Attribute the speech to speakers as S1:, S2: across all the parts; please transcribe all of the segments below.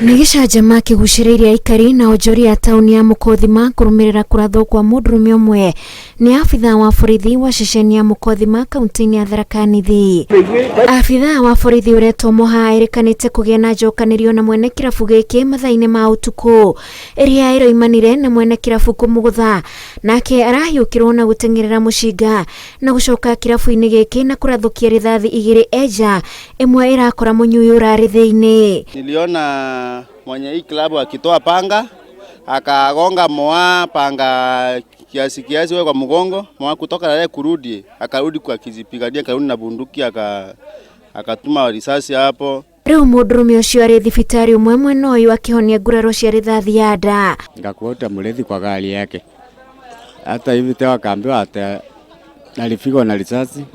S1: Nigishanjama kiguciriria aikari na onjoria tauni ya Mukothima kurumirira kurathwo kwa mundurume umwe ni afitha wa borithi wa ceceni ya Mukothima kaunti-ini ya Tharaka Nithi. Afitha wa borithi uretwo Moha erikanite kugia na njokanirio na mwene kirabu giki mathaa-ini ma utuku iria iroimanire na mwene kirabu kumugutha nake arahiukirwo na guteng'erera mucinga na gucoka kirabu-ini giki na kurathukia rithathi igiri eja imwe irakora munyuyu urari thiini.
S2: Niliona mwenye hii klabu akitoa panga akagonga Moa panga kiasi wewe kwa mgongo. Moa kutoka na yeye kurudi akarudi kwa kizipigania karudi na bunduki akatuma risasi hapo.
S1: Riu mundurume ucio ari thibitari umwe mwena uyu akihonia nguraro cia rithathi ya nda.
S3: Ngakuota mlethi kwa gari yake. Hata hivi tena akaambiwa hata alipigwa na risasi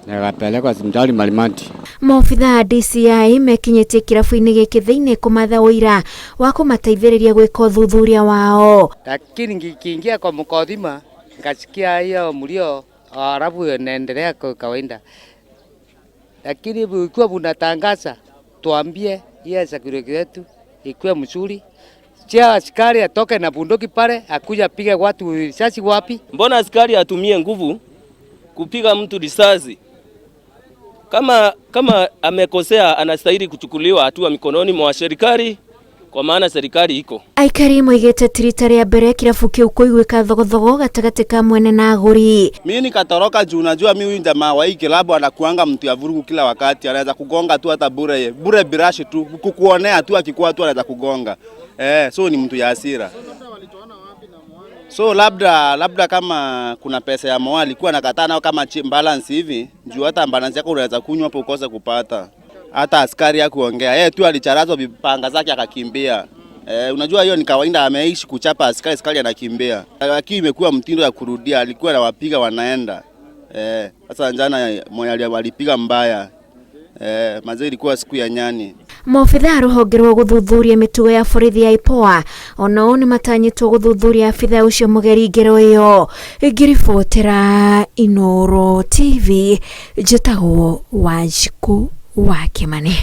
S3: na akapelekwa hospitali Malimati.
S1: Maofitha DCI mekinyetie kirabu-ini giki thiini kumatha uira wa kumateithiriria gwika uthuthuria wao.
S4: Lakini nikiingia kwa Mukothima nikasikia hiyo mlio arabu inaendelea kwa kawaida. Lakini ikiwa unatangaza tuambie hiyo security yetu ikuwe mzuri. Chia askari atoke na bunduki pale akuja piga watu risasi wapi?
S5: Mbona askari atumie nguvu kupiga mtu risasi? Kama amekosea anastahili kuchukuliwa hatua mikononi mwa serikali kwa maana serikali iko.
S1: Aikari moigete tirita ria mbere kirabu kiu kuiguika thogothogo gatagati ka mwene na aguri.
S2: Mimi nikatoroka juu najua mimi huyu jamaa wa hii klabu anakuanga mtu ya vurugu kila wakati, anaweza kugonga tu hata bure birashi tu kukuonea tu akikuwa tu anaweza kugonga. So ni mtu ya hasira. So labda kama kuna pesa ya Moa alikuwa anakataa nao kama balance hivi, juu hata balance yako unaweza kunywa hapo ukose kupata. Hata askari hakuongea. Yeye tu alicharazwa vipanga zake akakimbia. Unajua hiyo ni kawaida, ameishi kuchapa askari anakimbia. Lakini imekuwa mtindo ya kurudia, alikuwa anawapiga wanaenda. Sasa jana mmoja alipiga mbaya. Mazee ilikuwa siku ya nyani.
S1: Maofitha ruhonge rwa guthuthuria mitugo ya borithi ya IPOA onao ni matanyitwo guthuthuria afitha ucio mugeri ngero iyo. Ngiribotera Inooro TV, njĩtagwo Wanjiku wa Kimani.